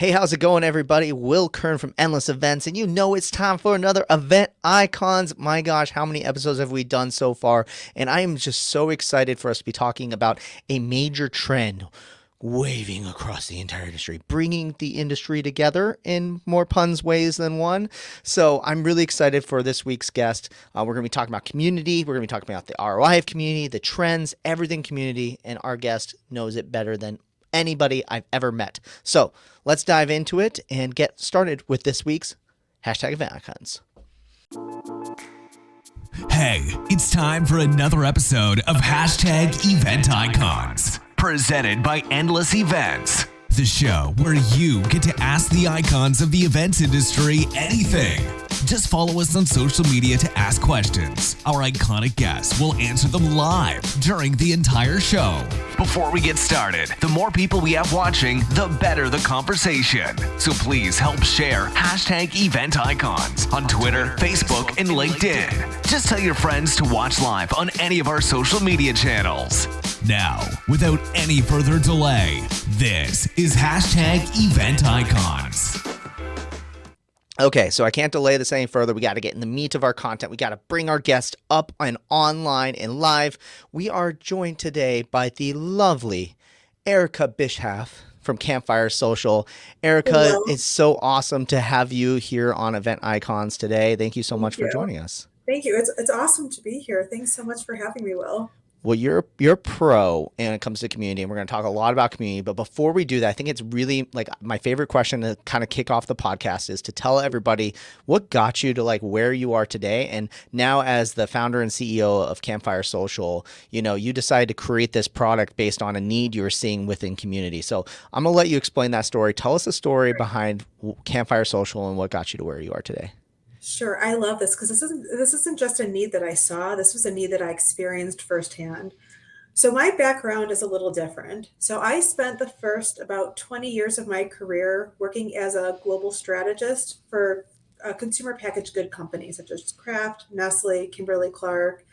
Hey, how's it going, everybody? Will Kern from Endless Events, and you know it's time for another Event Icons. My gosh, how many episodes have we done so far? And I am just so excited for us to be talking about a major trend waving across the entire industry, bringing the industry together in more puns ways than one. So I'm really excited for this week's guest. We're going to be talking about community. We're going to be talking about the ROI of community, the trends, everything community, and our guest knows it better than anybody I've ever met. So let's dive into it and get started with this week's hashtag event icons. Hey, it's time for another episode of hashtag event icons, presented by Endless Events, the show where you get to ask the icons of the events industry anything. Just follow us on social media to ask questions. Our iconic guests will answer them live during the entire show. Before we get started, the more people we have watching, the better the conversation. So please help share hashtag event icons on Twitter, Facebook, and LinkedIn. Just tell your friends to watch live on any of our social media channels. Now, without any further delay, this is hashtag event icons. Okay, so I can't delay this any further. We got to get in the meat of our content. We got to bring our guest up and online and live. We are joined today by the lovely Erica Bishaf from Campfire Social. Erica, Hello. it's so awesome to have you here on Event Icons today. Thank you so much for joining us. Thank you. It's awesome to be here. Thanks so much for having me, Will. Well, you're pro when it comes to community, and we're going to talk a lot about community. But before we do that, I think it's really like my favorite question to kind of kick off the podcast is to tell everybody what got you to like where you are today. And now as the founder and CEO of Campfire Social, you know, you decided to create this product based on a need you were seeing within community. So I'm going to let you explain that story. Tell us the story behind Campfire Social and what got you to where you are today. Sure. I love this because this isn't just a need that I saw. This was a need that I experienced firsthand. So my background is a little different. So I spent the first about 20 years of my career working as a global strategist for consumer packaged good companies such as Kraft, Nestle, Kimberly-Clark.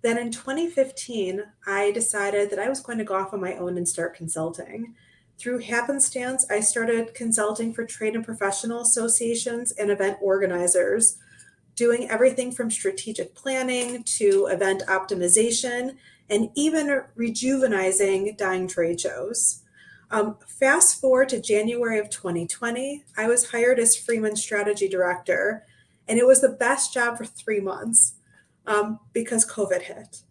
Then in 2015, I decided that I was going to go off on my own and start consulting. Through happenstance, I started consulting for trade and professional associations and event organizers, doing everything from strategic planning to event optimization and even rejuvenizing dying trade shows. Fast forward to January of 2020, I was hired as Freeman Strategy Director, and it was the best job for 3 months because COVID hit.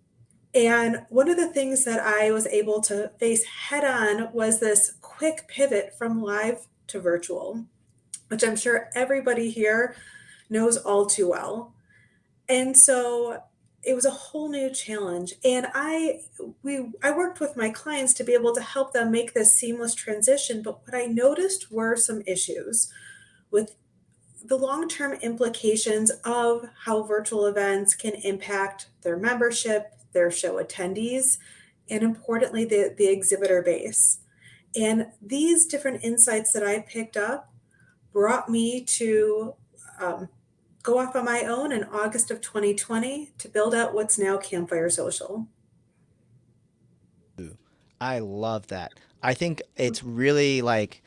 And one of the things that I was able to face head on was this quick pivot from live to virtual, which I'm sure everybody here knows all too well. And so it was a whole new challenge. And I worked with my clients to be able to help them make this seamless transition. But what I noticed were some issues with the long-term implications of how virtual events can impact their membership, their show attendees, and importantly, the exhibitor base. And these different insights that I picked up brought me to go off on my own in August of 2020 to build out what's now Campfire Social. I love that. I think it's really like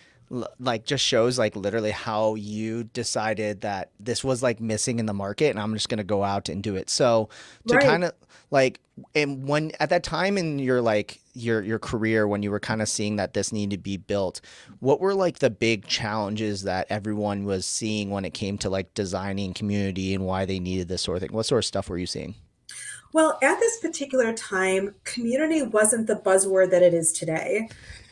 just shows like literally how you decided that this was like missing in the market and I'm just going to go out and do it. So to Right. kind of like, and when at that time in your like your career when you were kind of seeing that this needed to be built, what were like the big challenges that everyone was seeing when it came to like designing community and why they needed this sort of thing? What sort of stuff were you seeing? Well, at this particular time, community wasn't the buzzword that it is today.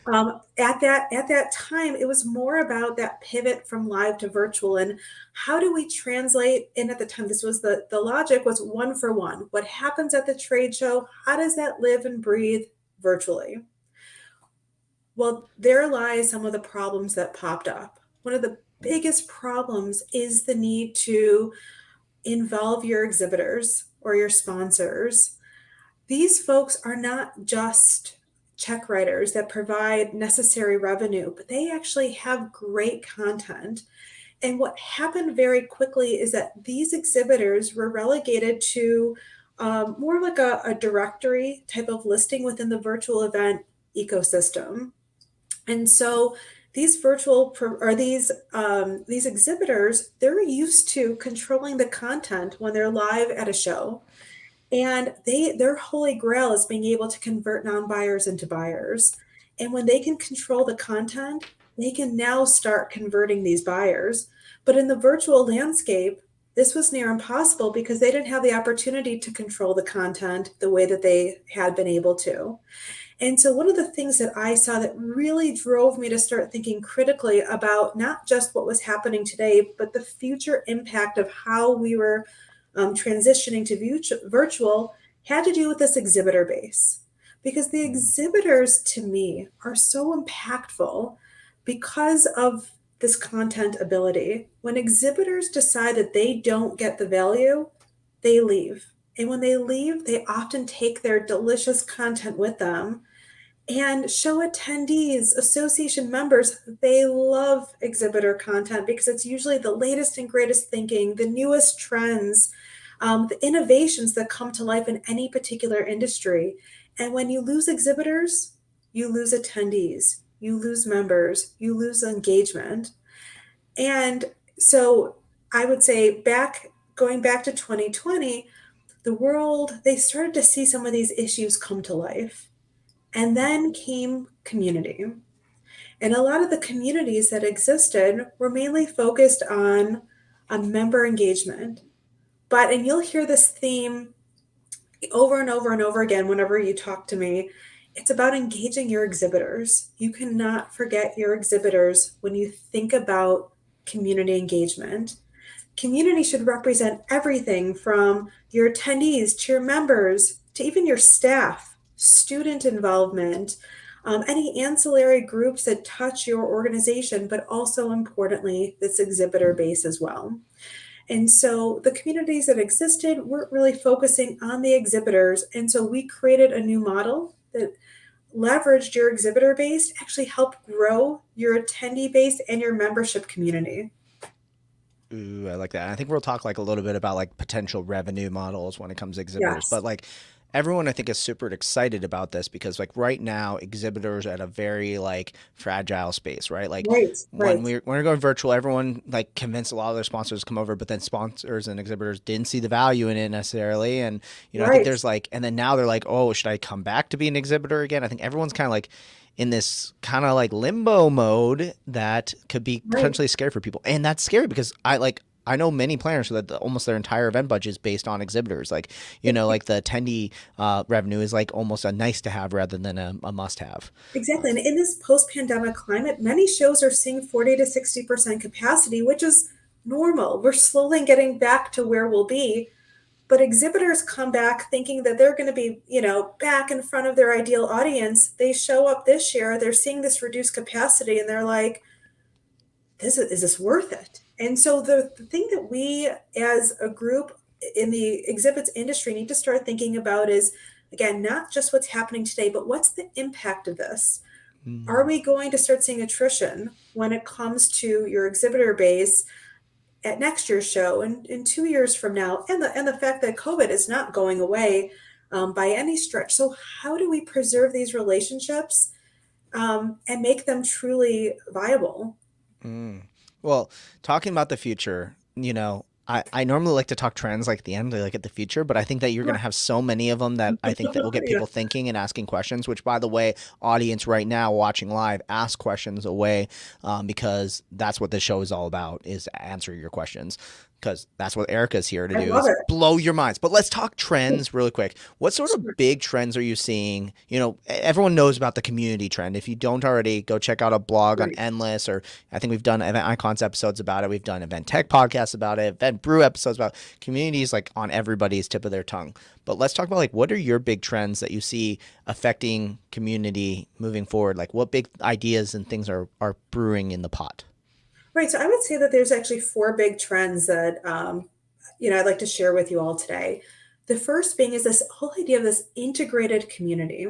At that time, it was more about that pivot from live to virtual and how do we translate? And at the time, this was the logic was one for one. What happens at the trade show? How does that live and breathe virtually? Well, there lies some of the problems that popped up. One of the biggest problems is the need to involve your exhibitors or your sponsors. These folks are not just check writers that provide necessary revenue, but they actually have great content. And what happened very quickly is that these exhibitors were relegated to more like a directory type of listing within the virtual event ecosystem. And so these these exhibitors, they're used to controlling the content when they're live at a show. And their holy grail is being able to convert non-buyers into buyers. And when they can control the content, they can now start converting these buyers. But in the virtual landscape, this was near impossible because they didn't have the opportunity to control the content the way that they had been able to. And so, one of the things that I saw that really drove me to start thinking critically about not just what was happening today, but the future impact of how we were transitioning to virtual had to do with this exhibitor base. Because the exhibitors, to me, are so impactful because of this content ability. When exhibitors decide that they don't get the value, they leave. And when they leave, they often take their delicious content with them. And show attendees, association members, they love exhibitor content because it's usually the latest and greatest thinking, the newest trends, the innovations that come to life in any particular industry. And when you lose exhibitors, you lose attendees, you lose members, you lose engagement. And so I would say going back to 2020, the world, they started to see some of these issues come to life. And then came community. And a lot of the communities that existed were mainly focused on member engagement. And you'll hear this theme over and over and over again whenever you talk to me. It's about engaging your exhibitors. You cannot forget your exhibitors when you think about community engagement. Community should represent everything from your attendees to your members to even your staff, student involvement, any ancillary groups that touch your organization, but also importantly, this exhibitor base as well. And so the communities that existed weren't really focusing on the exhibitors. And so we created a new model that leveraged your exhibitor base to actually help grow your attendee base and your membership community. Ooh, I like that. I think we'll talk like a little bit about like potential revenue models when it comes to exhibitors. Yes. But like everyone I think is super excited about this because like right now exhibitors are at a very like fragile space, right? Like Right, when right, we're going virtual, everyone like convinced a lot of their sponsors to come over, but then sponsors and exhibitors didn't see the value in it necessarily. And I think right, there's like, and then now they're like, oh, should I come back to be an exhibitor again? I think everyone's kind of like in this kind of like limbo mode that could be right. potentially scary for people. And that's scary because I know many planners that almost their entire event budget is based on exhibitors. Like, like the attendee revenue is like almost a nice to have rather than a must have. Exactly. And in this post-pandemic climate, many shows are seeing 40 to 60% capacity, which is normal. We're slowly getting back to where we'll be. But exhibitors come back thinking that they're going to be, back in front of their ideal audience. They show up this year, they're seeing this reduced capacity, and they're like, is this worth it? And so the thing that we as a group in the exhibits industry need to start thinking about is, again, not just what's happening today, but what's the impact of this? Are we going to start seeing attrition when it comes to your exhibitor base at next year's show and in 2 years from now? And the fact that COVID is not going away by any stretch. So how do we preserve these relationships and make them truly viable? Well, talking about the future, I normally like to talk trends like at the end, like at the future, but I think that you're going to have so many of them that I think that will get Yeah. people thinking and asking questions, which by the way, audience right now watching live, ask questions away because that's what this show is all about is answer your questions. Because that's what Erica's here to I do love is it. blow your minds. But let's talk trends really quick. What sort of Sure. big trends are you seeing? Everyone knows about the community trend. If you don't already, go check out a blog on Right. Endless, or I think we've done Event Icons episodes about it. We've done Event Tech podcasts about it, Event Brew episodes about it. Communities like on everybody's tip of their tongue. But let's talk about like what are your big trends that you see affecting community moving forward? Like what big ideas and things are brewing in the pot? Right. So I would say that there's actually four big trends that I'd like to share with you all today. The first being is this whole idea of this integrated community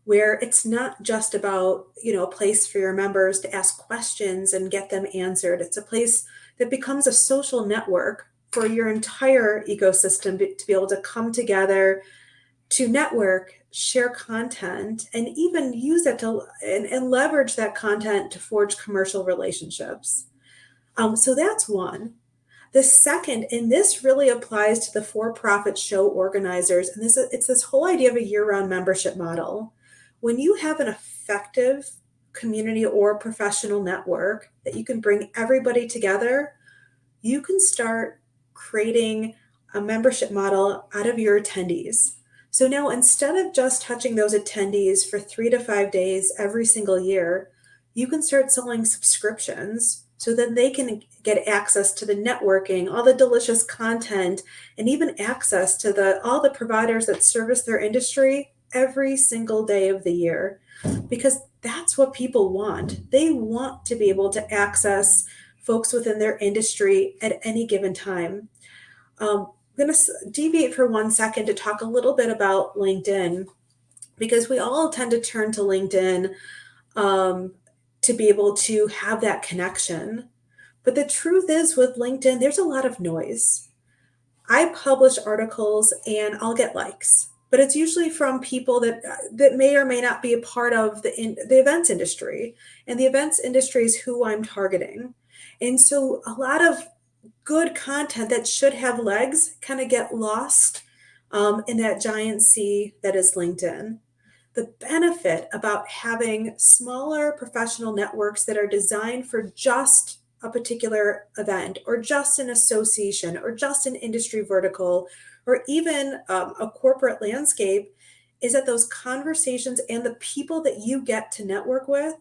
where it's not just about, a place for your members to ask questions and get them answered. It's a place that becomes a social network for your entire ecosystem to be able to come together to network, share content, and even use that to and leverage that content to forge commercial relationships. So that's one. The second, and this really applies to the for-profit show organizers, and it's this whole idea of a year-round membership model. When you have an effective community or professional network that you can bring everybody together, you can start creating a membership model out of your attendees. So now, instead of just touching those attendees for 3 to 5 days every single year, you can start selling subscriptions so that they can get access to the networking, all the delicious content, and even access to all the providers that service their industry every single day of the year. Because that's what people want. They want to be able to access folks within their industry at any given time. I'm going to deviate for 1 second to talk a little bit about LinkedIn, because we all tend to turn to LinkedIn to be able to have that connection. But the truth is, with LinkedIn, there's a lot of noise. I publish articles and I'll get likes, but it's usually from people that may or may not be a part of the events industry. And the events industry is who I'm targeting. And so a lot of good content that should have legs kind of get lost in that giant sea that is LinkedIn. The benefit about having smaller professional networks that are designed for just a particular event, or just an association, or just an industry vertical, or even a corporate landscape, is that those conversations and the people that you get to network with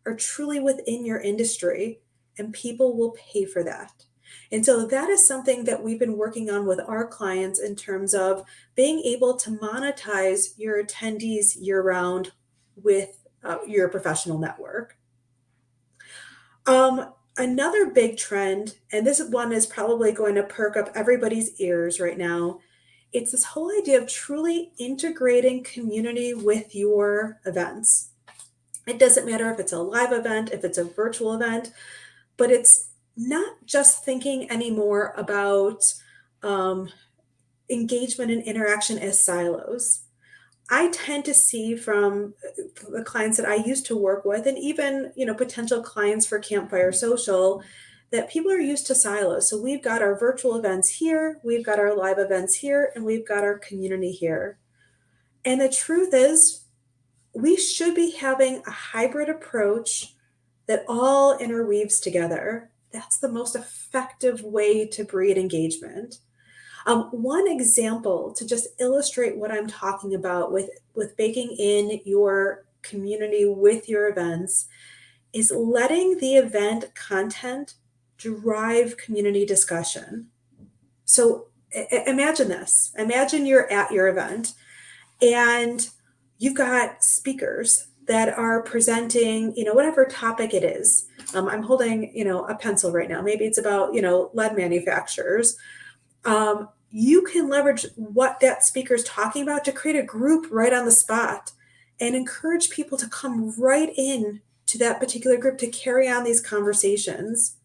are truly within your industry, and people will pay for that. And so that is something that we've been working on with our clients in terms of being able to monetize your attendees year-round with your professional network. Another big trend, and this one is probably going to perk up everybody's ears right now, it's this whole idea of truly integrating community with your events. It doesn't matter if it's a live event, if it's a virtual event, but it's not just thinking anymore about engagement and interaction as silos. I tend to see from the clients that I used to work with, and even potential clients for Campfire Social, that people are used to silos. So we've got our virtual events here, we've got our live events here, and we've got our community here. And the truth is, we should be having a hybrid approach that all interweaves together. That's the most effective way to breed engagement. One example to just illustrate what I'm talking about with baking in your community with your events is letting the event content drive community discussion. So imagine this. Imagine you're at your event and you've got speakers that are presenting, whatever topic it is. I'm holding, a pencil right now. Maybe it's about, lead manufacturers. You can leverage what that speaker is talking about to create a group right on the spot and encourage people to come right in to that particular group to carry on these conversations.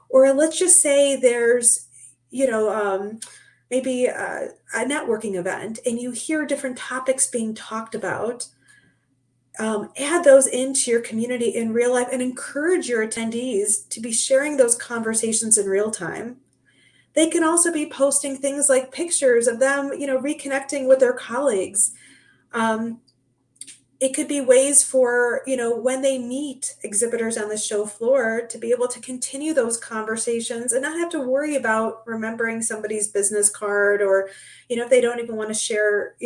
Or let's just say there's, maybe a networking event and you hear different topics being talked about. Add those into your community in real life and encourage your attendees to be sharing those conversations in real time. They can also be posting things like pictures of them, reconnecting with their colleagues. It could be ways for, when they meet exhibitors on the show floor to be able to continue those conversations and not have to worry about remembering somebody's business card, or, if they don't even want to share,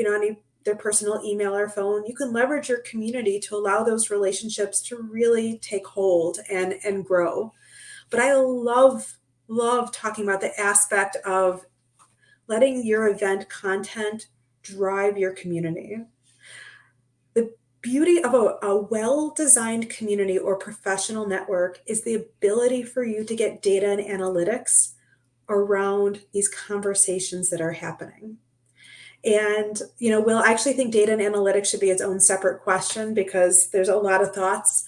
their personal email or phone. You can leverage your community to allow those relationships to really take hold and grow. But I love talking about the aspect of letting your event content drive your community. The beauty of a well-designed community or professional network is the ability for you to get data and analytics around these conversations that are happening. And, Will, I actually think data and analytics should be its own separate question because there's a lot of thoughts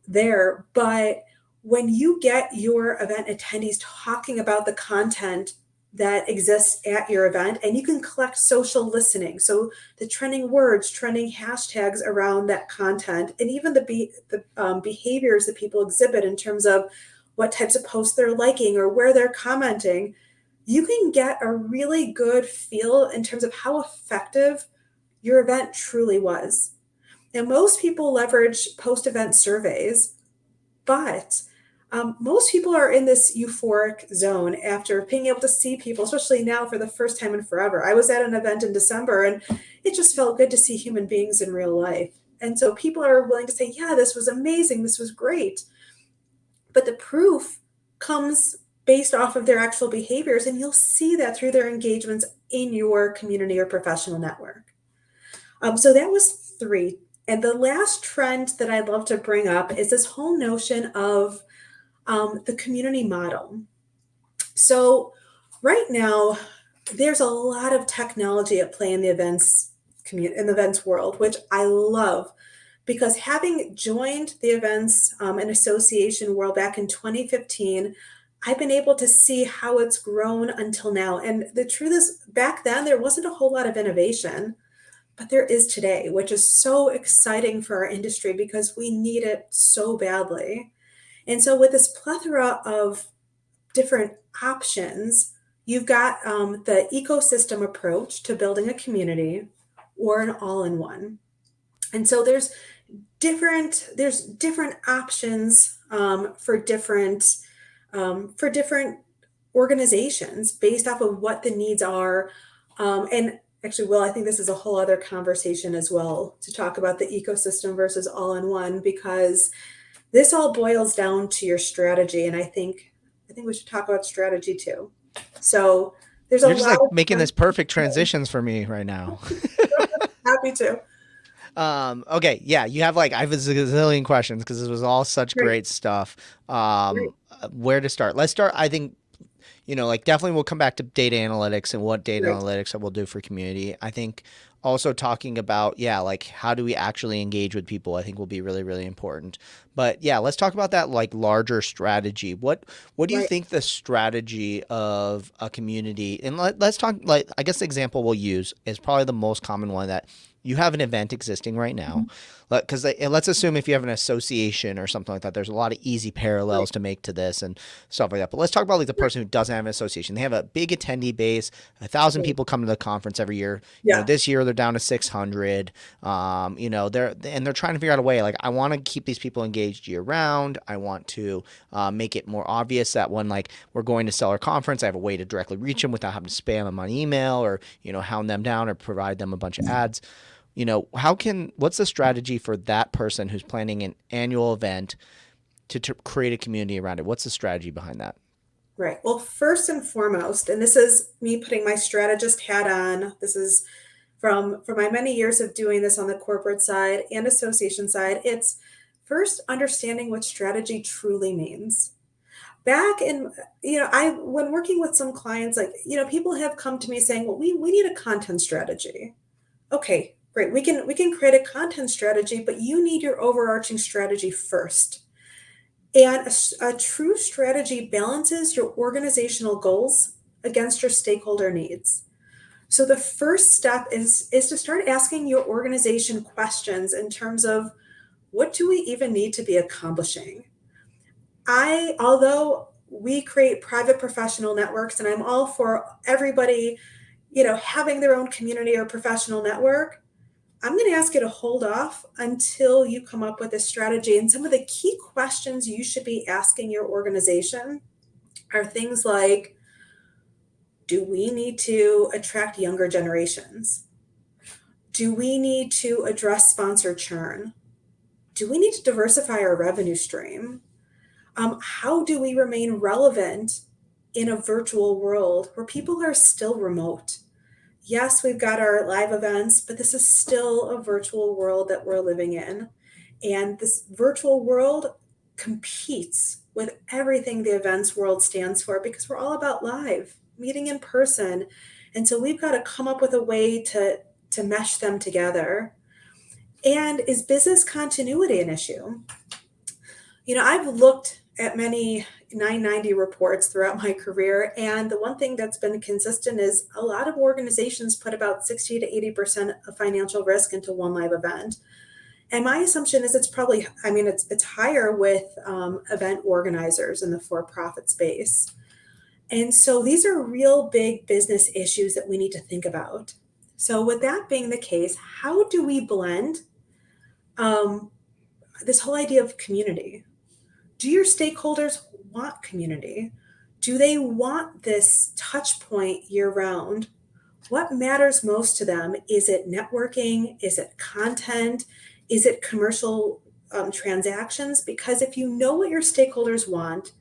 there. But when you get your event attendees talking about the content that exists at your event, and you can collect social listening. So the trending words, trending hashtags around that content, and even the behaviors that people exhibit in terms of what types of posts they're liking or where they're commenting. You can get a really good feel in terms of how effective your event truly was. Now, most people leverage post-event surveys, but most people are in this euphoric zone after being able to see people, especially now for the first time in forever. I was at an event in December, and it just felt good to see human beings in real life. And so people are willing to say, yeah, this was amazing, this was great. But the proof comes based off of their actual behaviors, and you'll see that through their engagements in your community or professional network. So that was 3. And the last trend that I'd love to bring up is this whole notion of the community model. So right now, there's a lot of technology at play in the events world, which I love, because having joined the events and association world back in 2015, I've been able to see how it's grown until now. And the truth is, back then, there wasn't a whole lot of innovation, but there is today, which is so exciting for our industry because we need it so badly. And so with this plethora of different options, you've got the ecosystem approach to building a community, or an all-in-one. And so there's different options for different organizations based off of what the needs are. And actually, Will, I think this is a whole other conversation as well, to talk about the ecosystem versus all-in-one, because this all boils down to your strategy. And I think we should talk about strategy too. So there's You're a just lot like of making this perfect transitions for me right now. happy to. Okay, yeah, you have like I have a zillion questions because this was all such Great. great stuff. Great. Where to start? Let's start. I think like definitely we'll come back to data analytics and what data Great. analytics that will do for community. I think also talking about like how do we actually engage with people, I think will be really, really important. But yeah, let's talk about that like larger strategy. What do you Right. think the strategy of a community, and let's talk, like, I guess the example we'll use is probably the most common one, that you have an event existing right now. Because let's assume if you have an association or something like that, there's a lot of easy parallels to make to this and stuff like that. But let's talk about like the person who doesn't have an association. They have a big attendee base, 1,000 people come to the conference every year. Yeah. This year they're down to 600. They're trying to figure out a way. Like, I want to keep these people engaged year round. I want to make it more obvious that when like we're going to sell our conference, I have a way to directly reach them without having to spam them on email or hound them down or provide them a bunch of ads. What's the strategy for that person who's planning an annual event to create a community around it? What's the strategy behind that? Right. Well, first and foremost, and this is me putting my strategist hat on. This is from my many years of doing this on the corporate side and association side. It's first understanding what strategy truly means. Back in, when working with some clients, like, people have come to me saying, well, we need a content strategy. Okay, great. We can create a content strategy, but you need your overarching strategy first. And a true strategy balances your organizational goals against your stakeholder needs. So the first step is to start asking your organization questions in terms of, what do we even need to be accomplishing? Although we create private professional networks, and I'm all for everybody, having their own community or professional network, I'm going to ask you to hold off until you come up with a strategy. And some of the key questions you should be asking your organization are things like, do we need to attract younger generations? Do we need to address sponsor churn? Do we need to diversify our revenue stream? How do we remain relevant in a virtual world where people are still remote? Yes, we've got our live events, but this is still a virtual world that we're living in. And this virtual world competes with everything the events world stands for, because we're all about live, meeting in person. And so we've got to come up with a way to mesh them together. And is business continuity an issue? I've looked at many 990 reports throughout my career. And the one thing that's been consistent is a lot of organizations put about 60 to 80% of financial risk into one live event. And my assumption is it's probably, I mean, it's higher with event organizers in the for-profit space. And so these are real big business issues that we need to think about. So with that being the case, how do we blend this whole idea of community? Do your stakeholders want community? Do they want this touch point year round? What matters most to them? Is it networking? Is it content? Is it commercial transactions? Because if you know what your stakeholders want,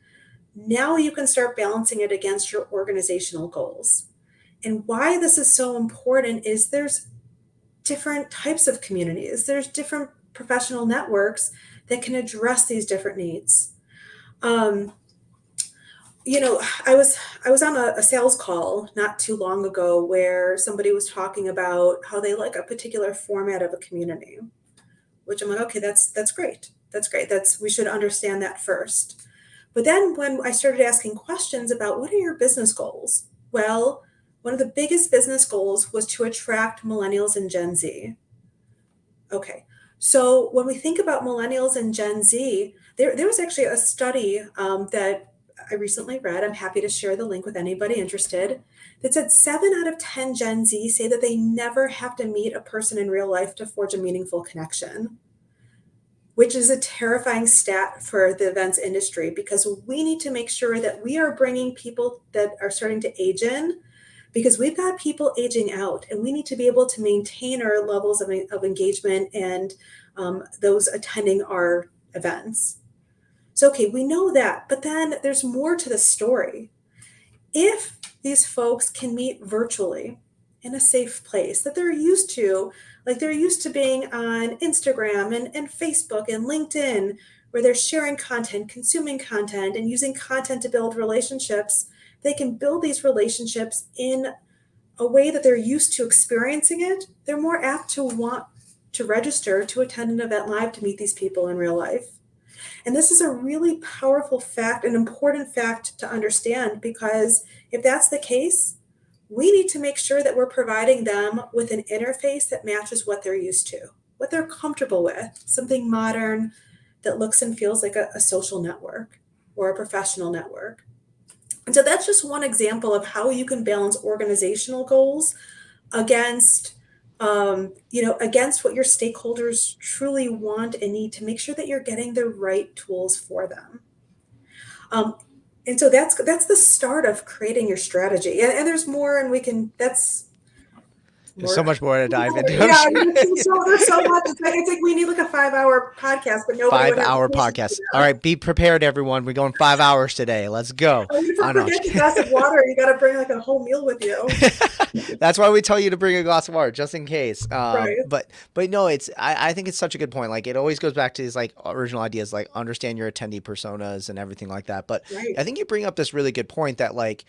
now you can start balancing it against your organizational goals. And why this is so important is there's different types of communities. There's different professional networks that can address these different needs. I was on a sales call not too long ago where somebody was talking about how they like a particular format of a community, which I'm like, okay, that's great. That's great. We should understand that first. But then when I started asking questions about what are your business goals? Well, one of the biggest business goals was to attract millennials and Gen Z. Okay. So when we think about millennials and Gen Z, there was actually a study that I recently read. I'm happy to share the link with anybody interested. That said 7 out of 10 Gen Z say that they never have to meet a person in real life to forge a meaningful connection, which is a terrifying stat for the events industry because we need to make sure that we are bringing people that are starting to age in, because we've got people aging out and we need to be able to maintain our levels of engagement and those attending our events. So, okay, we know that, but then there's more to the story. If these folks can meet virtually in a safe place that they're used to, like they're used to being on Instagram and Facebook and LinkedIn, where they're sharing content, consuming content, and using content to build relationships, they can build these relationships in a way that they're used to experiencing it. They're more apt to want to register to attend an event live to meet these people in real life. And this is a really powerful fact, an important fact to understand, because if that's the case, we need to make sure that we're providing them with an interface that matches what they're used to, what they're comfortable with, something modern that looks and feels like a social network or a professional network. And so that's just one example of how you can balance organizational goals against against what your stakeholders truly want and need to make sure that you're getting the right tools for them. And so that's the start of creating your strategy. And there's more, and there's so much more to dive into. Yeah, there's so much. It's like we need like a 5-hour podcast, but nobody would have 5-hour podcast. All right, be prepared, everyone. We're going 5 hours today. Let's go. Oh, you forget a glass of water. You got to bring like a whole meal with you. That's why we tell you to bring a glass of water, just in case. Right. But no, I think it's such a good point. Like, it always goes back to these like original ideas, like understand your attendee personas and everything like that. But Right. I think you bring up this really good point that, like,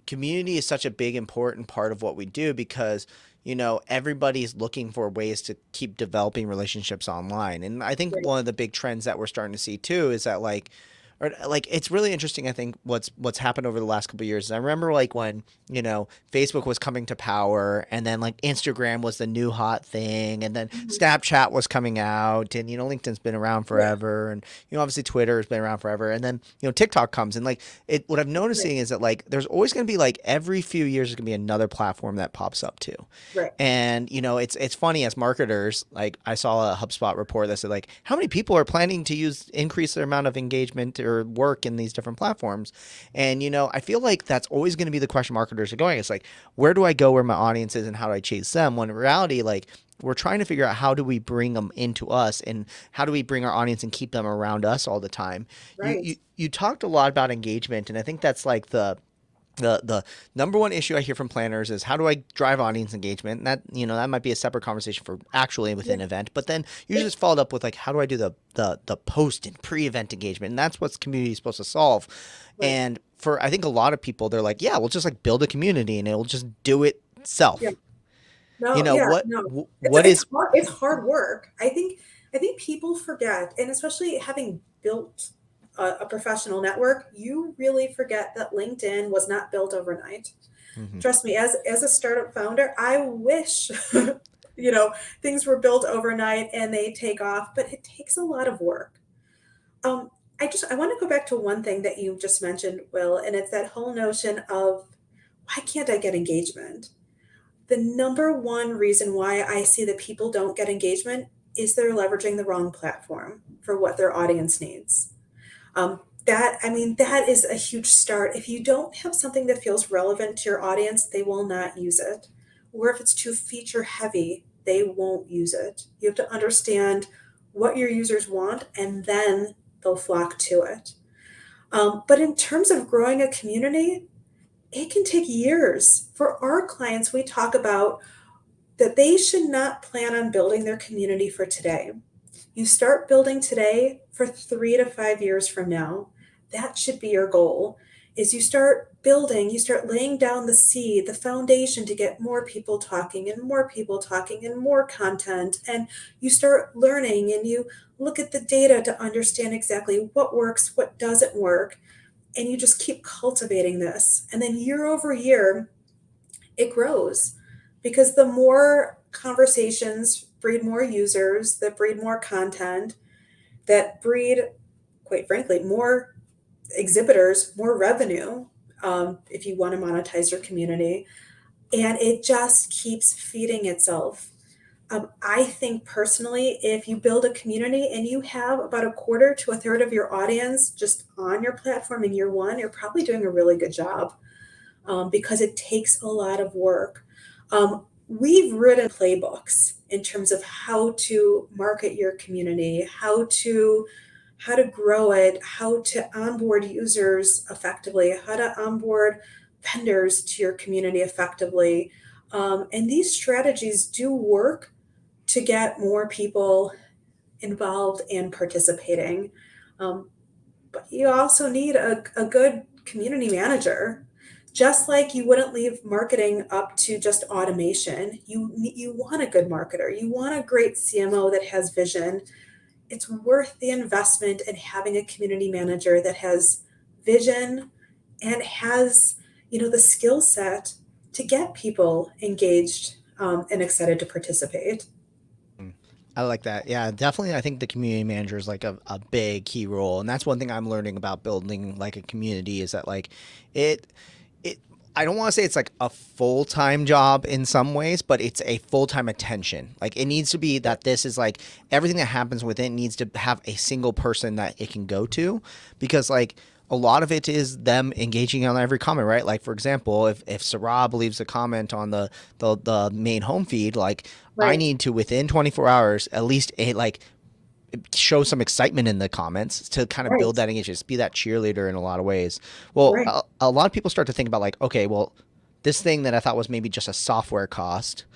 community is such a big, important part of what we do, because everybody's looking for ways to keep developing relationships online. And I think Right. one of the big trends that we're starting to see too is that it's really interesting. I think what's happened over the last couple of years is, I remember like when Facebook was coming to power, and then like Instagram was the new hot thing, and then Snapchat was coming out, and LinkedIn's been around forever, and obviously Twitter has been around forever, and then TikTok comes, and like what I'm noticing is that like there's always going to be like every few years there's going to be another platform that pops up too. Right. And it's funny, as marketers, like I saw a HubSpot report that said like how many people are planning to increase their amount of engagement or work in these different platforms. And I feel like that's always going to be the question marketers are going. It's like, where do I go where my audience is, and how do I chase them? When in reality, like, we're trying to figure out how do we bring them into us, and how do we bring our audience and keep them around us all the time. Right. You talked a lot about engagement, and I think that's like the number one issue I hear from planners is, how do I drive audience engagement? And that that might be a separate conversation for actually within an event, but then usually it's followed up with like, how do I do the post and pre-event engagement? And that's what community is supposed to solve. Right. And for, I think a lot of people, they're like, yeah, we'll just like build a community and it'll just do it itself. Yeah. It's hard work. I think people forget, and especially having built a professional network, you really forget that LinkedIn was not built overnight. Hmm. Trust me, as a startup founder, I wish things were built overnight and they take off, but it takes a lot of work. Um, I want to go back to one thing that you just mentioned, Will, and it's that whole notion of why can't I get engagement? The number one reason why I see that people don't get engagement is they're leveraging the wrong platform for what their audience needs. That is a huge start. If you don't have something that feels relevant to your audience, they will not use it. Or if it's too feature heavy, they won't use it. You have to understand what your users want, and then they'll flock to it. But in terms of growing a community, it can take years. For our clients, we talk about that they should not plan on building their community for today. You start building today for 3 to 5 years from now. That should be your goal. Is you start building, you start laying down the seed, the foundation to get more people talking and more people talking and more content. And you start learning and you look at the data to understand exactly what works, what doesn't work. And you just keep cultivating this. And then year over year, it grows because the more conversations breed more users that breed more content that breed, quite frankly, more exhibitors, more revenue, if you want to monetize your community. And it just keeps feeding itself. I think personally, if you build a community and you have about a quarter to a third of your audience just on your platform in year one, you're probably doing a really good job, because it takes a lot of work. We've written playbooks in terms of how to market your community, how to grow it, how to onboard users effectively, how to onboard vendors to your community effectively. And these strategies do work to get more people involved and participating. But you also need a good community manager. Just like you wouldn't leave marketing up to just automation, you want a good marketer. You want a great CMO that has vision. It's worth the investment in having a community manager that has vision and has, the skill set to get people engaged, and excited to participate. I like that. Yeah, definitely. I think the community manager is like a big key role. And that's one thing I'm learning about building like a community is that like it, it, I don't want to say it's like a full time job in some ways, but it's a full time attention. Like it needs to be that this is like everything that happens within needs to have a single person that it can go to because like a lot of it is them engaging on every comment, right? Like for example, if Sarab leaves a comment on the main home feed, like I Right, need to within 24 hours at least like show some excitement in the comments to kind of build right, that engagement, just be that cheerleader in a lot of ways. Well, right, a lot of people start to think about like, okay, well, this thing that I thought was maybe just a software cost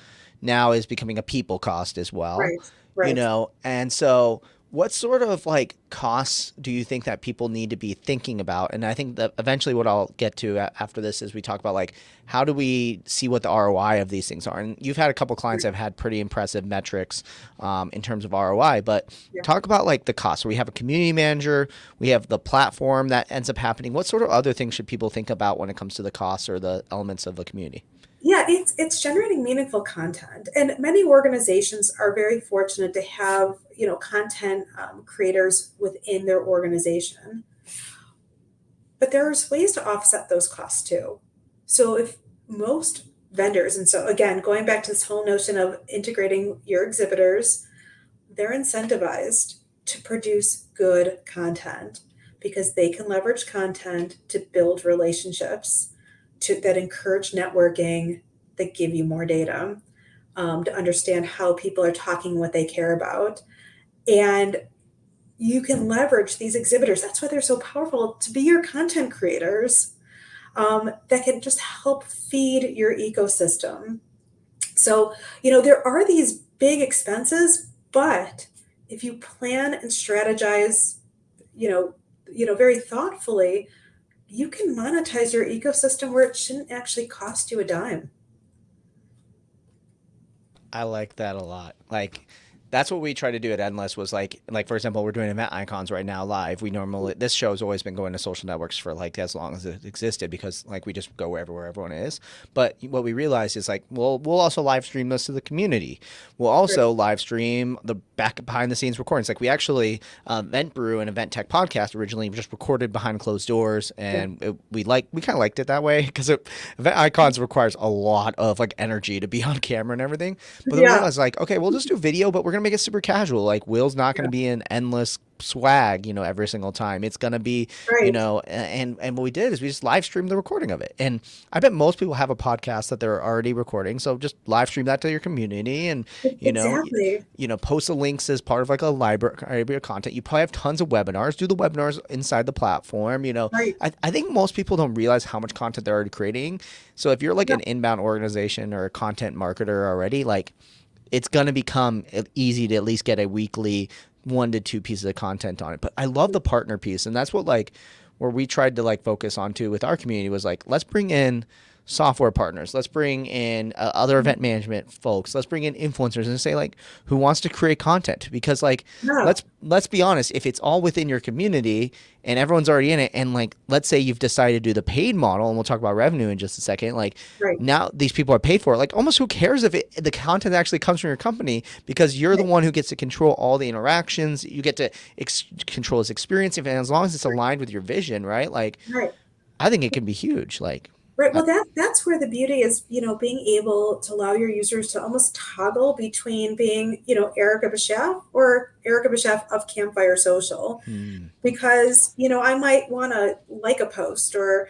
now is becoming a people cost as well, right, right. and so what sort of like costs do you think that people need to be thinking about? And I think that eventually what I'll get to after this is we talk about like how do we see what the ROI of these things are? And you've had a couple clients that have had pretty impressive metrics in terms of ROI, but Yeah. talk about like the cost. So we have a community manager, we have the platform that ends up happening. What sort of other things should people think about when it comes to the costs or the elements of the community? Yeah, it's generating meaningful content, and many organizations are very fortunate to have content, creators within their organization. But there's ways to offset those costs too. So if most vendors, and so again, going back to this whole notion of integrating your exhibitors, they're incentivized to produce good content because they can leverage content to build relationships that encourage networking, that give you more data, to understand how people are talking, what they care about. And you can leverage these exhibitors. That's why they're so powerful to be your content creators, that can just help feed your ecosystem. So, there are these big expenses, but if you plan and strategize, you know, very thoughtfully, you can monetize your ecosystem where it shouldn't actually cost you a dime. I like that a lot. Like that's what we try to do at Endless was like for example, we're doing event icons right now live. We normally, this show's always been going to social networks for like as long as it existed because like we just go wherever everyone is. But what we realized is like, we'll also live stream this to the community. We'll also live stream the back behind the scenes recordings. Like we actually, Event Brew and Event Tech podcast originally just recorded behind closed doors, and we kind of liked it that way because event icons requires a lot of like energy to be on camera and everything. But then we Yeah. realized like, okay, we'll just do video, but we're gonna make it super casual. Like Will's not gonna be an endless swag, every single time. It's gonna be, Right. and what we did is we just live streamed the recording of it. And I bet most people have a podcast that they're already recording, so just live stream that to your community, and Exactly. post the links as part of like a library of content. You probably have tons of webinars. Do the webinars inside the platform. Right. I think most people don't realize how much content they're already creating. So if you're like an inbound organization or a content marketer already, like it's going to become easy to at least get a weekly 1 to 2 pieces of content on it. But I love the partner piece. And that's what like where we tried to like focus on too with our community was like, let's bring in software partners. Let's bring in other event management folks. Let's bring in influencers and say like, who wants to create content? Because like, Yeah. let's be honest, if it's all within your community and everyone's already in it, and like, let's say you've decided to do the paid model, and we'll talk about revenue in just a second. Like Right. now these people are paid for it. Like almost who cares if the content actually comes from your company, because you're the one who gets to control all the interactions. You get to control his experience. And as long as it's aligned with your vision, right? Like, Right. I think it can be huge. Like, Right. Well, that's where the beauty is, being able to allow your users to almost toggle between being, Erica Bishaf or Erica Bishaf of Campfire Social, because, I might want to like a post or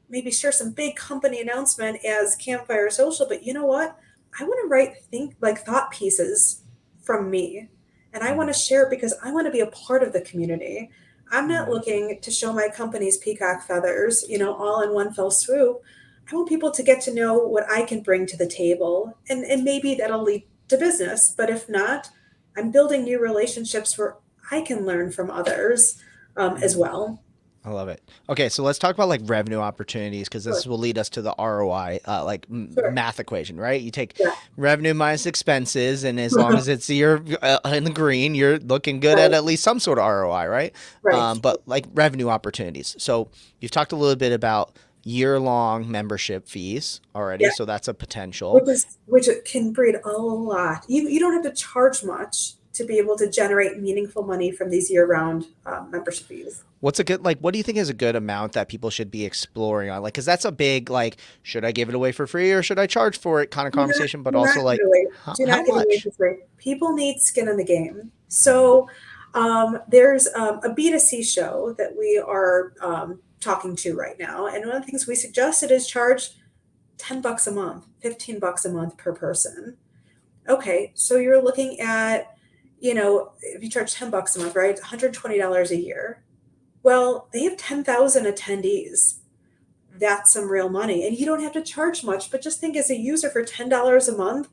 maybe share some big company announcement as Campfire Social, but you know what? I want to write thought pieces from me, and I want to share it because I want to be a part of the community. I'm not looking to show my company's peacock feathers, all in one fell swoop. I want people to get to know what I can bring to the table, and maybe that'll lead to business. But if not, I'm building new relationships where I can learn from others as well. I love it. Okay, so let's talk about like revenue opportunities, because Sure. this will lead us to the ROI, Sure. math equation, right? You take Yeah. revenue minus expenses, and as long as it's you're in the green, you're looking good Right. at least some sort of ROI, right? Right. But like revenue opportunities. So you've talked a little bit about year-long membership fees already, Yeah. so that's a potential. Which it can breed a lot. You don't have to charge much to be able to generate meaningful money from these year-round membership fees. What's a good, like, what do you think is a good amount that people should be exploring on? Like, because that's a big, like, should I give it away for free or should I charge for it kind of conversation, but Do also not like, give it away. Do how not give it away much? for free. People need skin in the game. So there's a B2C show that we are talking to right now, and one of the things we suggested is charge $10 a month, $15 a month per person. Okay, so you're looking at, if you charge $10 a month, right, $120 a year. Well, they have 10,000 attendees. That's some real money. And you don't have to charge much, but just think as a user for $10 a month,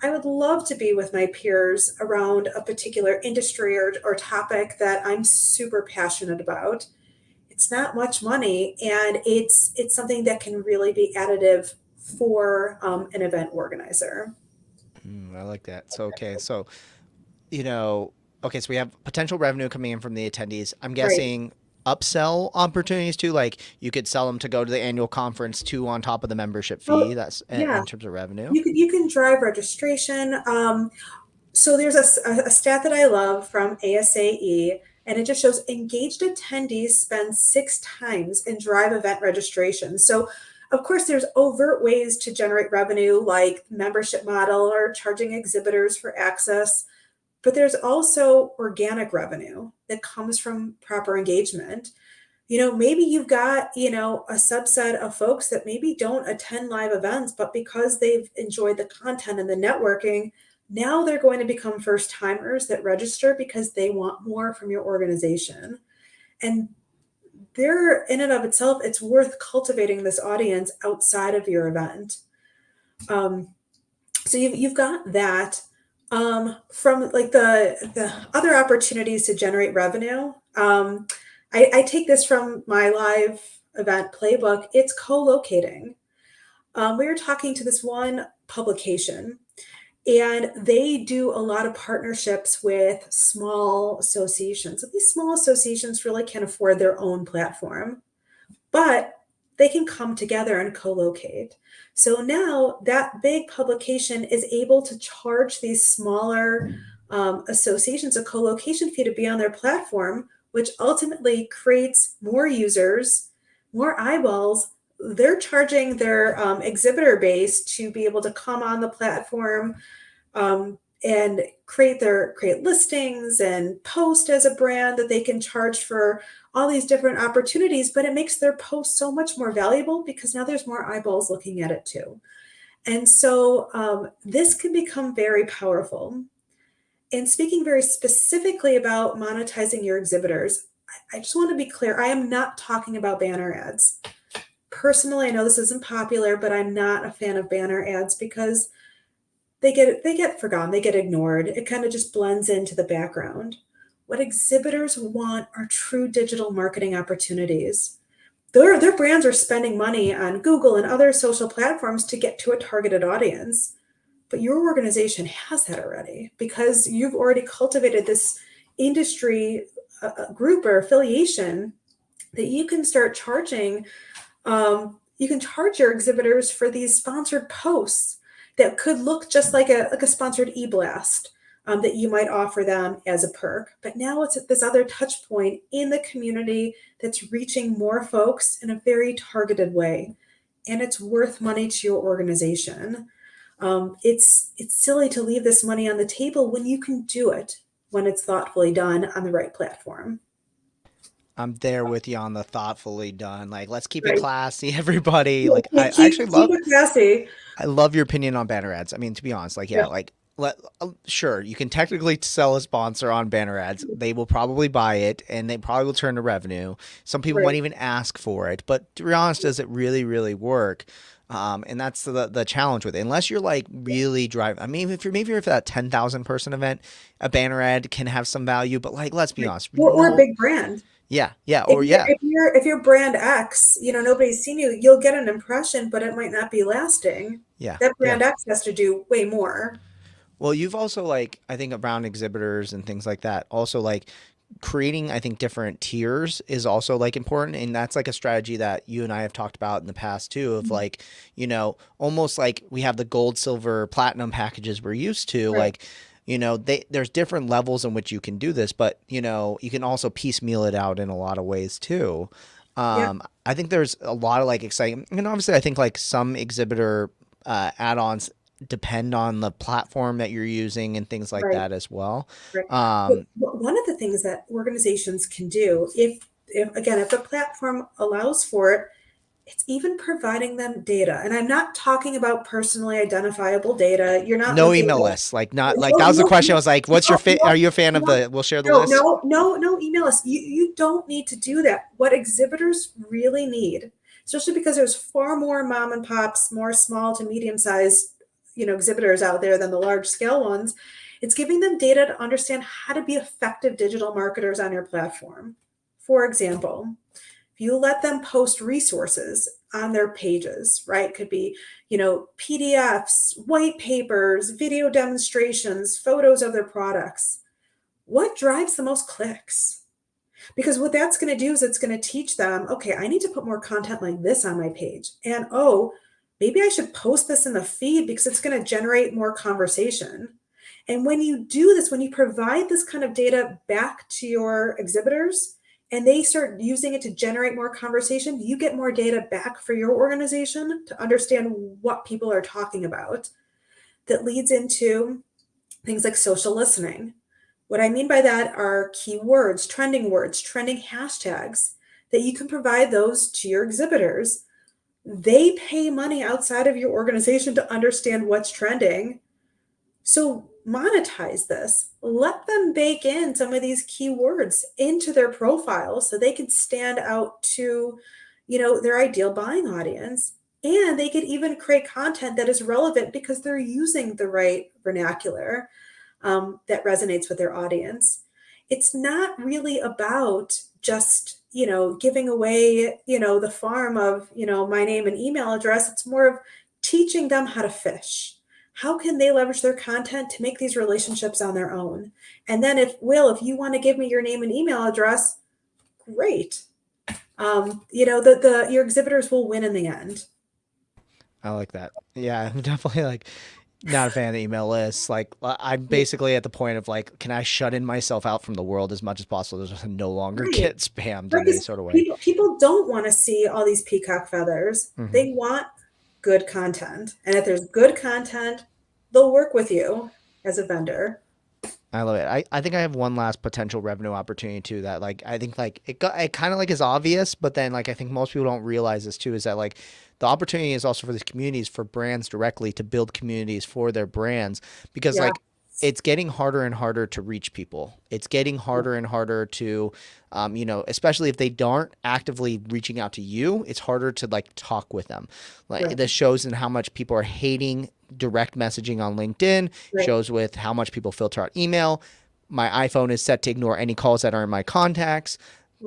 I would love to be with my peers around a particular industry or topic that I'm super passionate about. It's not much money, and it's something that can really be additive for an event organizer. I like that. So, okay. So, you know, okay. So we have potential revenue coming in from the attendees. I'm Right. guessing upsell opportunities too. Like you could sell them to go to the annual conference too on top of the membership fee. Oh, That's yeah. in terms of revenue. You can drive registration. So there's a stat that I love from ASAE, and it just shows engaged attendees spend 6 times in drive event registration. So, of course, there's overt ways to generate revenue like membership model or charging exhibitors for access, but there's also organic revenue that comes from proper engagement. Maybe you've got, a subset of folks that maybe don't attend live events, but because they've enjoyed the content and the networking, now they're going to become first timers that register because they want more from your organization. And they're in and of itself, it's worth cultivating this audience outside of your event. Um, so you've got that. From like the other opportunities to generate revenue. I take this from my live event playbook. It's co-locating. We were talking to this one publication, And they do a lot of partnerships with small associations. These small associations really can't afford their own platform, but they can come together and co-locate. So now that big publication is able to charge these smaller associations a co-location fee to be on their platform, which ultimately creates more users, more eyeballs. They're charging their exhibitor base to be able to come on the platform, and create listings and post as a brand that they can charge for all these different opportunities. But it makes their post so much more valuable because now there's more eyeballs looking at it too. And so this can become very powerful. And speaking very specifically about monetizing your exhibitors, I just want to be clear, I am not talking about banner ads. Personally, I know this isn't popular, but I'm not a fan of banner ads because they get forgotten, they get ignored. It kind of just blends into the background. What exhibitors want are true digital marketing opportunities. Their brands are spending money on Google and other social platforms to get to a targeted audience. But your organization has that already because you've already cultivated this industry group or affiliation that you can start charging. You can charge your exhibitors for these sponsored posts that could look just like a sponsored e-blast that you might offer them as a perk. But now it's at this other touch point in the community that's reaching more folks in a very targeted way. And it's worth money to your organization. It's silly to leave this money on the table when you can do it when it's thoughtfully done on the right platform. I'm there with you on the thoughtfully done. Like, let's keep it Right. classy, everybody. Yeah, Like, I keep actually keep love it classy. I love your opinion on banner ads. I mean, to be honest, like, Yeah. yeah, like, sure, you can technically sell a sponsor on banner ads. They will probably buy it and they probably will turn to revenue. Some people might Right. even ask for it, but to be honest, does it really, really work? And that's the challenge with it. Unless you're like really driving. I mean, if you're for that 10,000 person event, a banner ad can have some value. But like, let's be Right. honest, Or a no, big brand. yeah, yeah, If or you're yeah, if you're if you're brand X, nobody's seen you, you'll get an impression, but it might not be lasting. yeah, That yeah. brand X has to do way more. Well, you've also like I think around exhibitors and things like that. Also like creating I think different tiers is also like important and that's like a strategy that you and I have talked about in the past too of Mhm. like, almost like we have the gold, silver, platinum packages we're used to Right. like there's different levels in which you can do this, but you can also piecemeal it out in a lot of ways too. Yep. I think there's a lot of like exciting, and obviously I think like some exhibitor add-ons depend on the platform that you're using and things like Right. that as well. Right. But Um, one of the things that organizations can do, if the platform allows for it, it's even providing them data. And I'm not talking about personally identifiable data. You're not no looking email at lists, like not like no, that was the no, question. I was like, what's your no, fit? no, Are you a fan of no, the? We'll share the no, list. no, no, no email us. You don't need to do that. What exhibitors really need, especially because there's far more mom and pops, more small to medium sized, exhibitors out there than the large scale ones. It's giving them data to understand how to be effective digital marketers on your platform. For example, if you let them post resources on their pages, right? Could be, PDFs, white papers, video demonstrations, photos of their products. What drives the most clicks? Because what that's going to do is it's going to teach them, okay, I need to put more content like this on my page. And oh, maybe I should post this in the feed because it's going to generate more conversation. And when you do this, when you provide this kind of data back to your exhibitors and they start using it to generate more conversation, you get more data back for your organization to understand what people are talking about. That leads into things like social listening. What I mean by that are keywords, trending hashtags that you can provide those to your exhibitors. They pay money outside of your organization to understand what's trending. So monetize this. Let them bake in some of these keywords into their profile so they can stand out to, their ideal buying audience. And they could even create content that is relevant because they're using the right vernacular that resonates with their audience. It's not really about just, giving away, the farm of, my name and email address. It's more of teaching them how to fish. how can they leverage their content to make these relationships on their own? And then if you want to give me your name and email address, great. Your exhibitors will win in the end. I like that. Yeah, I'm definitely like not a fan of the email lists. Like I'm basically at the point of like, can I shut in myself out from the world as much as possible? Just no longer Right. get spammed in any Because sort of way. people don't want to see all these peacock feathers. Hmm. They want good content. And if there's good content, they'll work with you as a vendor. I love it. I think I have one last potential revenue opportunity too that like I think like it kind of like is obvious, but then like I think most people don't realize this too is that like the opportunity is also for these communities for brands directly to build communities for their brands because Yeah. like it's getting harder and harder to reach people. It's getting harder and harder to, especially if they aren't actively reaching out to you, it's harder to like talk with them. Like Right. this shows in how much people are hating direct messaging on LinkedIn, Right. shows with how much people filter out email. My iPhone is set to ignore any calls that are in my contacts.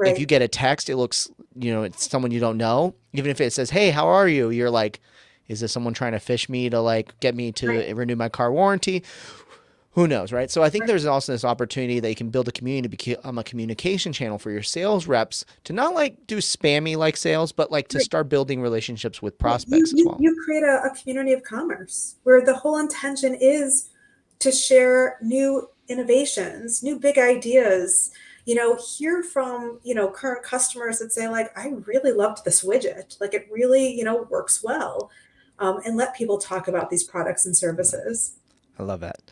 If you Right. get a text, it looks, it's someone you don't know. Even if it says, "Hey, how are you?" You're like, is this someone trying to fish me to like get me Right. to renew my car warranty? Who knows, right? So I think there's also this opportunity that you can build a community, become a communication channel for your sales reps to not like do spammy like sales, but like to Right. start building relationships with Well, you, prospects as you, well. you create a community of commerce where the whole intention is to share new innovations, new big ideas, hear from, current customers that say like, I really loved this widget. Like it really, works well. And let people talk about these products and services. I love that.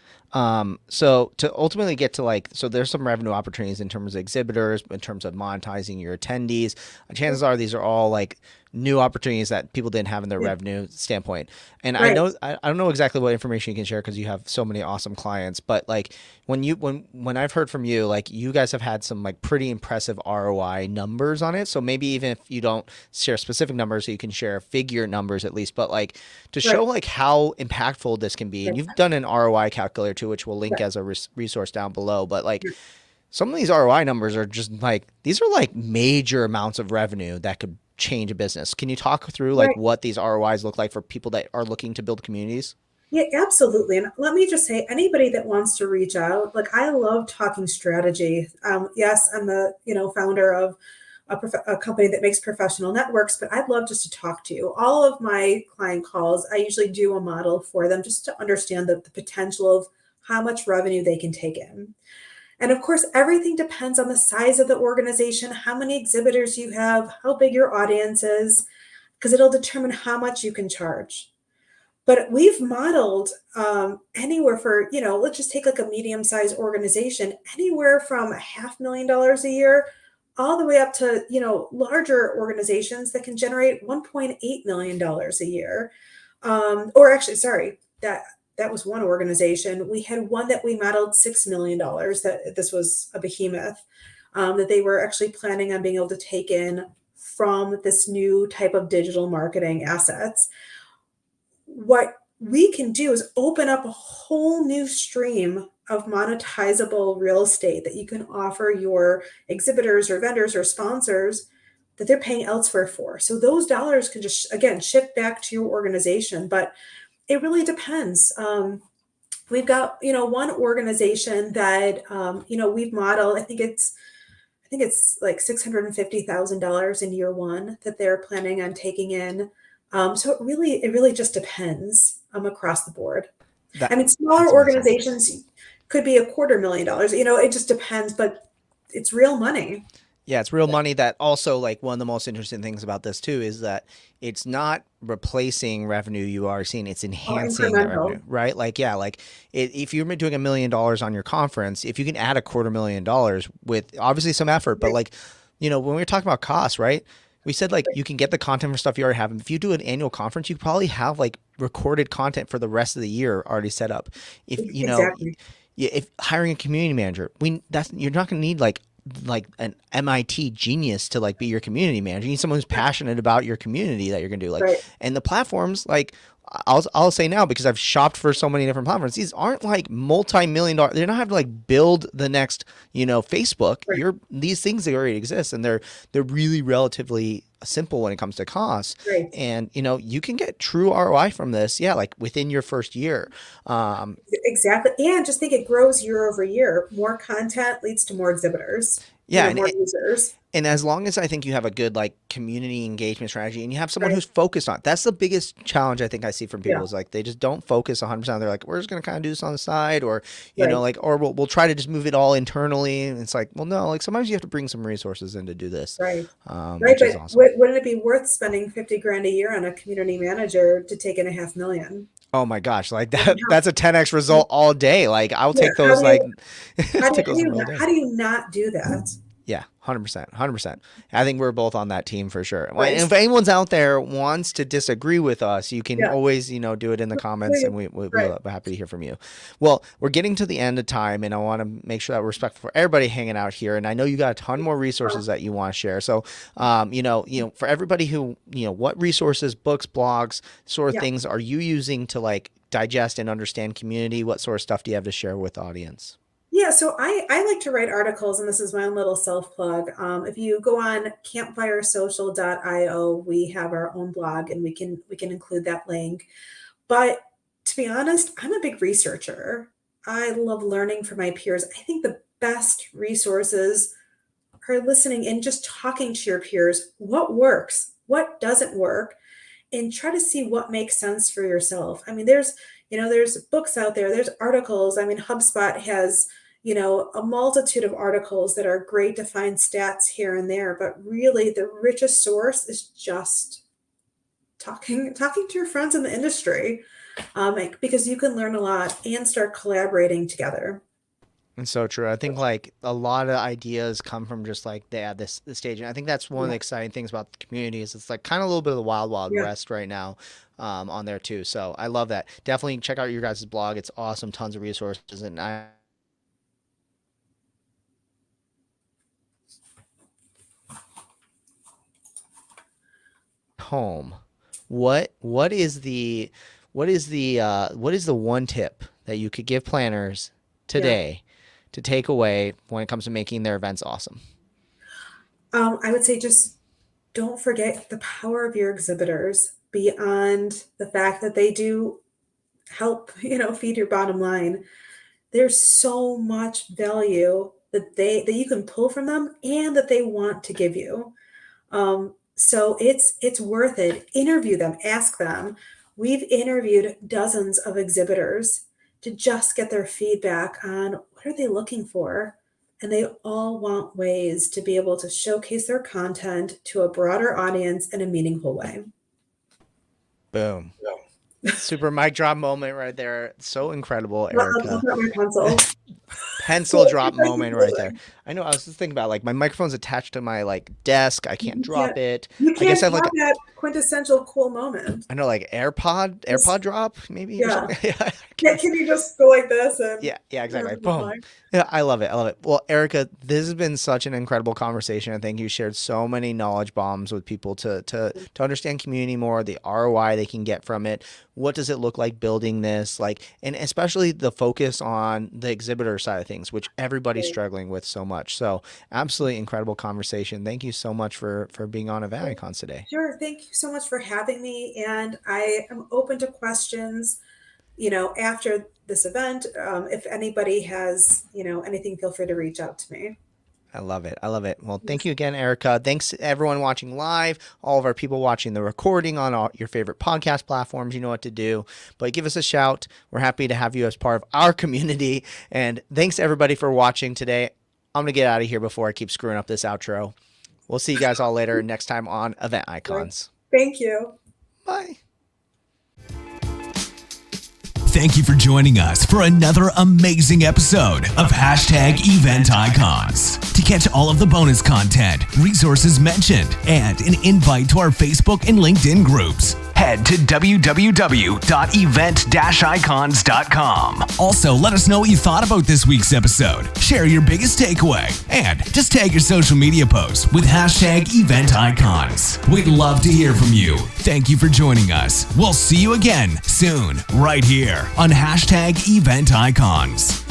So to ultimately get to like, so there's some revenue opportunities in terms of exhibitors, in terms of monetizing your attendees. Chances are these are all like new opportunities that people didn't have in their Yeah. revenue standpoint. And I Right. know, I don't know exactly what information you can share because you have so many awesome clients, but like when I've heard from you, like you guys have had some like pretty impressive ROI numbers on it. So maybe even if you don't share specific numbers, so you can share figure numbers at least, but like to show Right. like how impactful this can be. And Right. you've done an ROI calculator too, which we'll link Right. as a resource down below. But like Right. some of these ROI numbers are just like, these are like major amounts of revenue that could change a business. Can you talk through like Right. what these ROIs look like for people that are looking to build communities? Yeah, absolutely. And let me just say, anybody that wants to reach out, like I love talking strategy. Yes, I'm the founder of a company that makes professional networks, but I'd love just to talk to you. All of my client calls, I usually do a model for them just to understand the potential of how much revenue they can take in. And of course, everything depends on the size of the organization, how many exhibitors you have, how big your audience is, because it'll determine how much you can charge. But we've modeled anywhere for, let's just take like a medium-sized organization, anywhere from $500,000 a year all the way up to, larger organizations that can generate $1.8 million a year. Or actually, sorry, that was one organization. We had one that we modeled $6 million. That this was a behemoth that they were actually planning on being able to take in from this new type of digital marketing assets. What we can do is open up a whole new stream of monetizable real estate that you can offer your exhibitors or vendors or sponsors that they're paying elsewhere for. So those dollars can just, again, shift back to your organization. But it really depends. We've got, one organization that, we've modeled, I think it's like $650,000 in year one that they're planning on taking in. So it really just depends across the board. I That mean, smaller that's amazing. organizations could be $250,000. It just depends, but it's real money. Yeah, it's real money. That also like one of the most interesting things about this too is that it's not replacing revenue you are seeing, it's Oh, enhancing that revenue, incremental. right? Like yeah, like if you're doing $1 million on your conference, if you can add $250,000 with obviously some effort, but Right, like when we were talking about costs, right? We said like you can get the content for stuff you already have. And if you do an annual conference, you probably have like recorded content for the rest of the year already set up. If exactly. if hiring a community manager, that's you're not going to need like an MIT genius to like be your community manager. You need someone who's passionate about your community that you're gonna do. Like, Right. and the platforms, like I'll say now because I've shopped for so many different platforms. These aren't like multi-million dollar. They're not having to like build the next Facebook. Right. These things that already exist, and they're really relatively simple when it comes to costs. Right. And, you can get true ROI from this. Yeah. Like within your first year. Exactly. And just think it grows year over year. More content leads to more exhibitors, Yeah. more users. And as long as I think you have a good like community engagement strategy and you have someone Right. who's focused on it, that's the biggest challenge I think I see from people Yeah. is like they just don't focus 100%. They're like, we're just going to kind of do this on the side, or Right. like, or we'll try to just move it all internally. And it's like, well, no, like sometimes you have to bring some resources in to do this, Right. Right. which is But awesome. wouldn't it be worth spending 50 grand a year on a community manager to take in $500,000? Oh my gosh, like I mean, that's a 10x result all day. Like I'll take those like take those all day. how do you not do that? Yeah, 100%, 100%. I think we're both on that team for sure. Right. And if anyone's out there wants to disagree with us, you can Yeah. always, do it in the comments, and we're Right. happy to hear from you. Well, we're getting to the end of time, and I want to make sure that we're respectful for everybody hanging out here. And I know you got a ton more resources that you want to share. So, for everybody who, what resources, books, blogs, sort of Yeah. things are you using to like digest and understand community? What sort of stuff do you have to share with the audience? Yeah, so I like to write articles, and this is my own little self plug. If you go on campfiresocial.io, we have our own blog, and we can include that link. But to be honest, I'm a big researcher. I love learning from my peers. I think the best resources are listening and just talking to your peers. What works? What doesn't work? And try to see what makes sense for yourself. I mean, there's books out there, there's articles. I mean, HubSpot has, a multitude of articles that are great to find stats here and there, but really the richest source is just talking to your friends in the industry, because you can learn a lot and start collaborating together. And so true. I think like a lot of ideas come from just like this stage, and I think that's one of the exciting things about the community is it's like kind of a little bit of the wild west right now on there too. So I love that. Definitely check out your guys' blog. It's awesome. Tons of resources, and home. What is the one tip that you could give planners today to take away when it comes to making their events awesome? I would say just don't forget the power of your exhibitors beyond the fact that they do help, feed your bottom line. There's so much value that you can pull from them and that they want to give you. So it's worth it. Interview them, ask them. We've interviewed dozens of exhibitors to just get their feedback on what are they looking for. And they all want ways to be able to showcase their content to a broader audience in a meaningful way. Boom. Super mic drop moment right there. So incredible, Erica. My pencil. Pencil drop moment right there. I know. I was just thinking about like my microphone's attached to my like desk. I can't drop it. You I can't guess I have have like that quintessential cool moment. I know, like AirPod drop maybe. Or Yeah. something. Can you just go like this? And Yeah, exactly. Boom. Yeah, I love it. Well, Erica, this has been such an incredible conversation. I think you shared so many knowledge bombs with people to understand community more, the ROI they can get from it. What does it look like building this? And especially the focus on the exhibitor side of things, which everybody's struggling with so much. So absolutely incredible conversation. Thank you so much for being on Event Icons today. Sure. Thank you so much for having me. And I am open to questions, after this event. If anybody has, anything, feel free to reach out to me. I love it. Well, thank you again, Erica. Thanks to everyone watching live, all of our people watching the recording on all your favorite podcast platforms. You know what to do, but give us a shout. We're happy to have you as part of our community. And thanks to everybody for watching today. I'm going to get out of here before I keep screwing up this outro. We'll see you guys all later next time on Event Icons. Thank you. Bye. Thank you for joining us for another amazing episode of Event Icons. To catch all of the bonus content, resources mentioned, and an invite to our Facebook and LinkedIn groups, head to www.event-icons.com. Also, let us know what you thought about this week's episode. Share your biggest takeaway, and just tag your social media posts with Event Icons. We'd love to hear from you. Thank you for joining us. We'll see you again soon, right here on Event Icons.